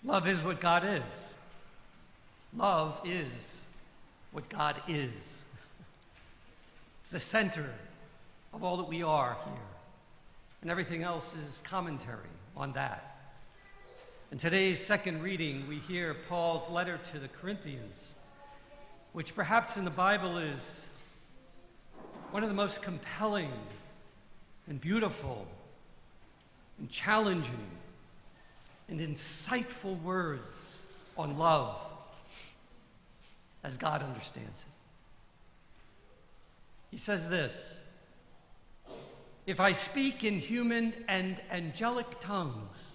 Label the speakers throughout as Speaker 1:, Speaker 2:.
Speaker 1: Love is what God is. Love is what God is. It's the center of all that we are here. And everything else is commentary on that. In today's second reading, we hear Paul's letter to the Corinthians, which perhaps in the Bible is one of the most compelling and beautiful and challenging and insightful words on love as God understands it. He says this: if I speak in human and angelic tongues,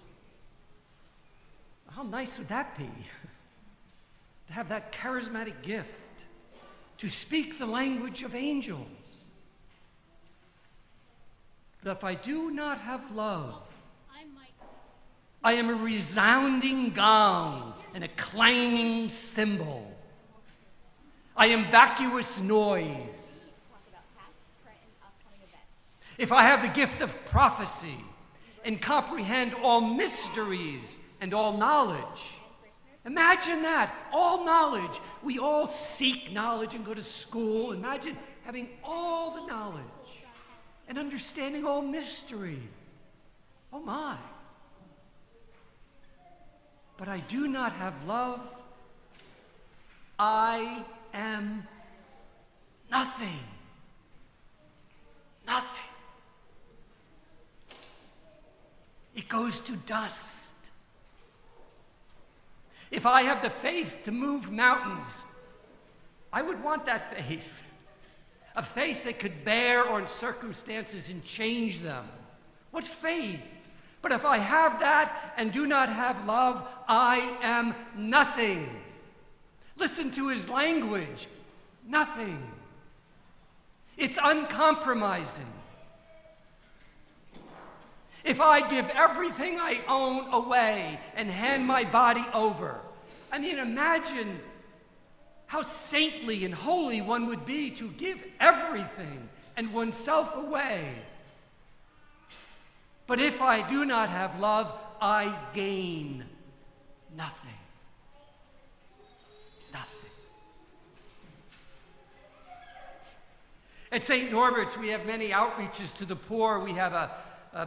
Speaker 1: how nice would that be? To have that charismatic gift, to speak the language of angels. But if I do not have love, I am a resounding gong and a clanging cymbal. I am vacuous noise. If I have the gift of prophecy and comprehend all mysteries and all knowledge, imagine that, all knowledge. We all seek knowledge and go to school. Imagine having all the knowledge and understanding all mystery. Oh my. But I do not have love, I am nothing. Nothing. It goes to dust. If I have the faith to move mountains, I would want that faith. A faith that could bear on circumstances and change them. What faith? But if I have that and do not have love, I am nothing. Listen to his language. Nothing. It's uncompromising. If I give everything I own away and hand my body over, I mean, imagine how saintly and holy one would be to give everything and oneself away. But if I do not have love, I gain nothing. Nothing. At St. Norbert's, we have many outreaches to the poor. We have a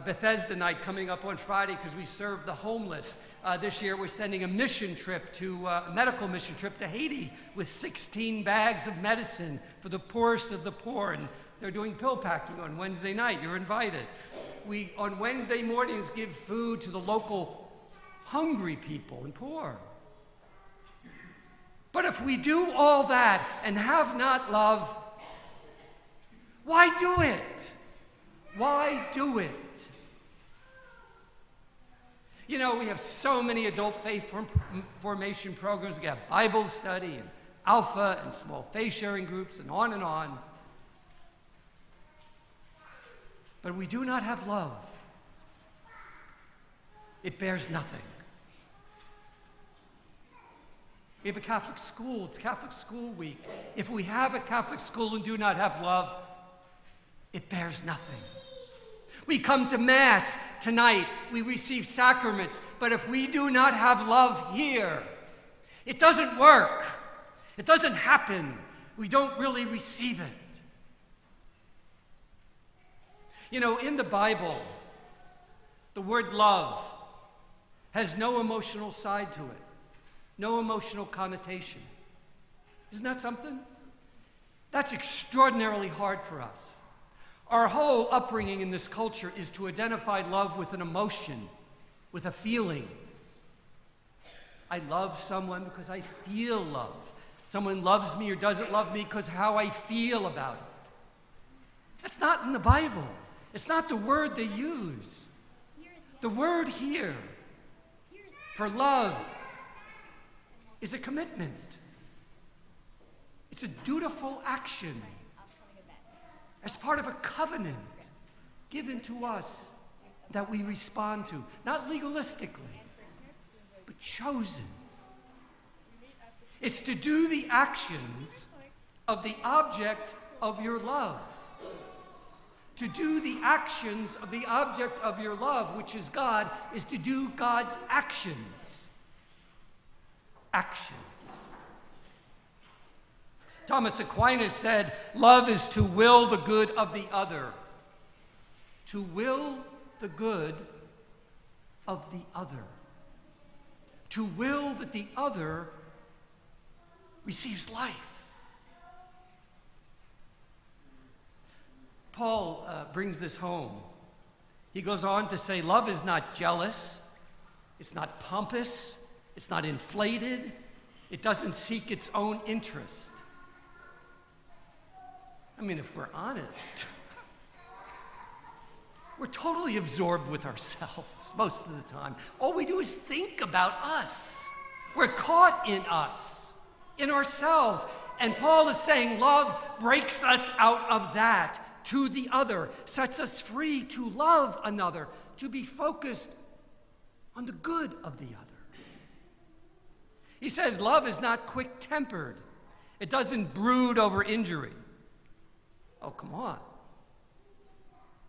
Speaker 1: Bethesda night coming up on Friday because we serve the homeless. This year we're sending a mission trip a medical mission trip to Haiti with 16 bags of medicine for the poorest of the poor. And they're doing pill packing on Wednesday night. You're invited. We, on Wednesday mornings, give food to the local hungry people and poor. But if we do all that and have not love, why do it? Why do it? You know, we have so many adult faith formation programs. We have Bible study and Alpha and small faith sharing groups and on and on. But we do not have love. It bears nothing. We have a Catholic school. It's Catholic School Week. If we have a Catholic school and do not have love, it bears nothing. We come to Mass tonight. We receive sacraments. But if we do not have love here, it doesn't work. It doesn't happen. We don't really receive it. You know, in the Bible, the word love has no emotional side to it, no emotional connotation. Isn't that something? That's extraordinarily hard for us. Our whole upbringing in this culture is to identify love with an emotion, with a feeling. I love someone because I feel love. Someone loves me or doesn't love me because how I feel about it. That's not in the Bible. It's not the word they use. The word here for love is a commitment. It's a dutiful action as part of a covenant given to us that we respond to, not legalistically, but chosen. It's to do the actions of the object of your love. To do the actions of the object of your love, which is God, is to do God's actions. actions. Thomas Aquinas said, love is to will the good of the other. To will the good of the other. To will that the other receives life. Paul brings this home. He goes on to say, love is not jealous, it's not pompous, it's not inflated, it doesn't seek its own interest. I mean, if we're honest, we're totally absorbed with ourselves most of the time. All we do is think about us. We're caught in us, in ourselves. And Paul is saying love breaks us out of that to the other, sets us free to love another, to be focused on the good of the other. He says love is not quick-tempered. It doesn't brood over injury. Oh, come on.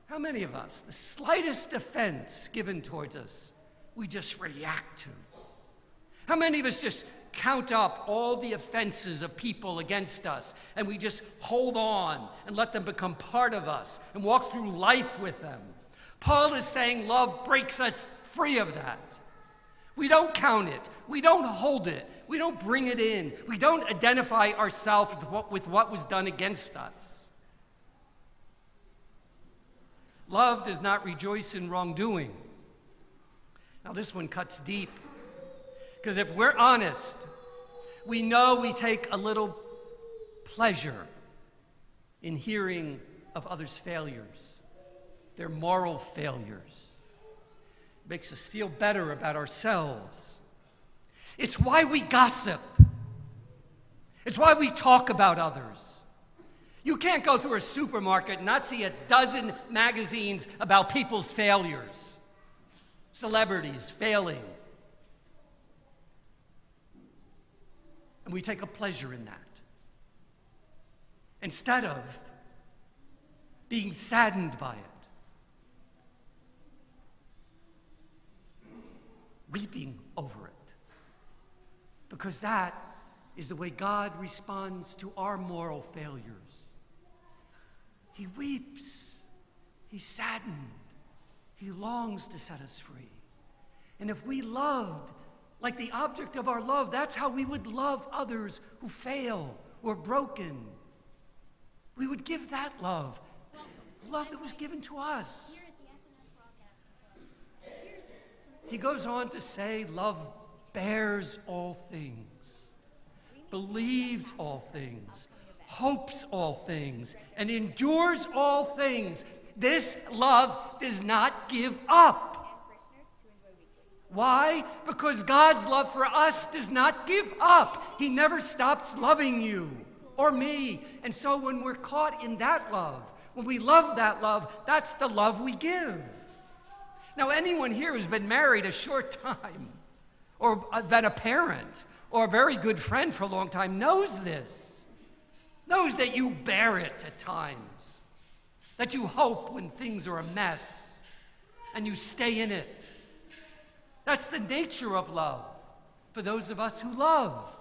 Speaker 1: How many of us, the slightest offense given towards us, we just react to? How many of us just count up all the offenses of people against us and we just hold on and let them become part of us and walk through life with them? Paul is saying love breaks us free of that. We don't count it. We don't hold it. We don't bring it in. We don't identify ourselves with what was done against us. Love does not rejoice in wrongdoing. Now this one cuts deep, because if we're honest, we know we take a little pleasure in hearing of others' failures, their moral failures. It makes us feel better about ourselves. It's why we gossip. It's why we talk about others. You can't go through a supermarket and not see a dozen magazines about people's failures, celebrities failing. And we take a pleasure in that, instead of being saddened by it, weeping over it, because that is the way God responds to our moral failures. He weeps, he's saddened, he longs to set us free. And if we loved like the object of our love, that's how we would love others who fail or broken. We would give that love, love that was given to us. He goes on to say, love bears all things, believes all things, hopes all things, and endures all things. This love does not give up. Why? Because God's love for us does not give up. He never stops loving you or me. And so when we're caught in that love, when we love that love, that's the love we give. Now, anyone here who's been married a short time, or been a parent, or a very good friend for a long time knows this. Knows that you bear it at times. That you hope when things are a mess, and you stay in it. That's the nature of love for those of us who love.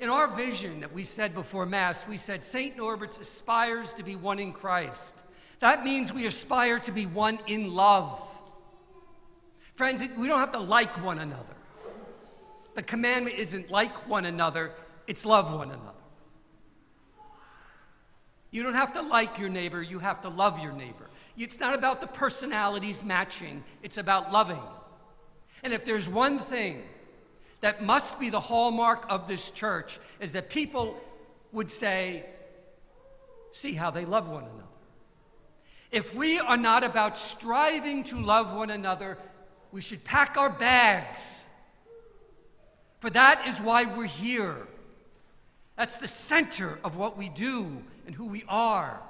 Speaker 1: In our vision that we said before Mass, we said St. Norbert's aspires to be one in Christ. That means we aspire to be one in love. Friends, we don't have to like one another. The commandment isn't like one another, it's love one another. You don't have to like your neighbor, you have to love your neighbor. It's not about the personalities matching, it's about loving. And if there's one thing that must be the hallmark of this church, is that people would say, see how they love one another. If we are not about striving to love one another, we should pack our bags. For that is why we're here. That's the center of what we do and who we are.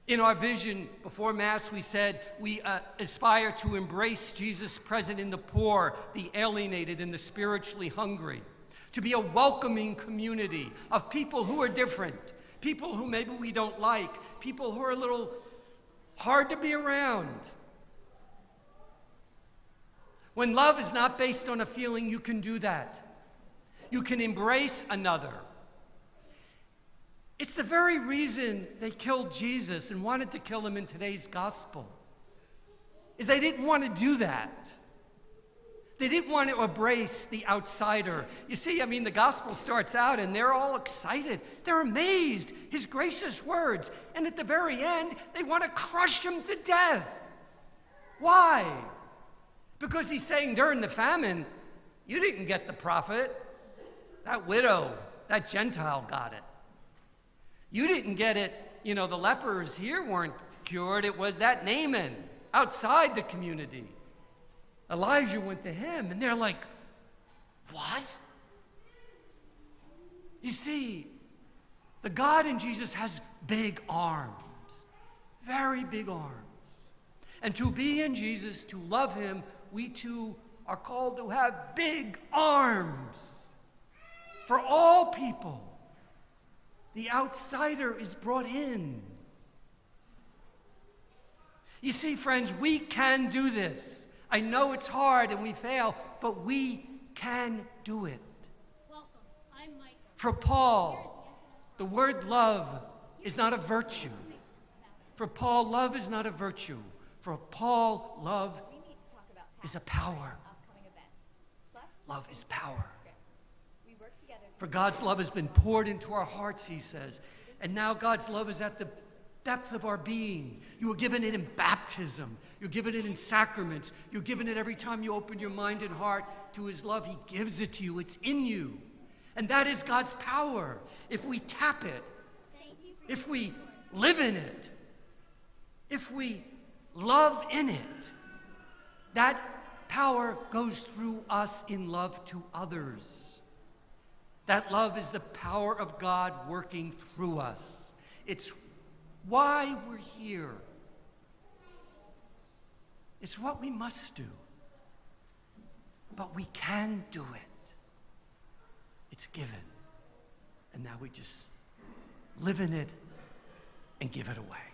Speaker 1: In our vision before Mass, we said we aspire to embrace Jesus present in the poor, the alienated, and the spiritually hungry. To be a welcoming community of people who are different, people who maybe we don't like, people who are a little hard to be around. When love is not based on a feeling, you can do that. You can embrace another. It's the very reason they killed Jesus and wanted to kill him in today's gospel, is they didn't want to do that. They didn't want to embrace the outsider. You see, the gospel starts out and they're all excited. They're amazed, his gracious words. And at the very end, they want to crush him to death. Why? Because he's saying during the famine, you didn't get the prophet. That widow, that Gentile got it. You didn't get it. The lepers here weren't cured. It was that Naaman outside the community. Elijah went to him, and they're like, what? You see, the God in Jesus has big arms, very big arms. And to be in Jesus, to love him, we too are called to have big arms for all people. The outsider is brought in. You see, friends, we can do this. I know it's hard and we fail, but we can do it.
Speaker 2: Welcome. I'm Mike.
Speaker 1: For Paul, the word love is not a virtue. For Paul, love is not a virtue. For Paul, love is a power. Love is power. For God's love has been poured into our hearts, he says. And now God's love is at the depth of our being. You are given it in baptism. You're given it in sacraments. You're given it every time you open your mind and heart to his love. He gives it to you. It's in you. And that is God's power. If we tap it, if we live in it, if we love in it, that power goes through us in love to others. That love is the power of God working through us. It's why we're here. It's what we must do. But we can do it. It's given. And now we just live in it and give it away.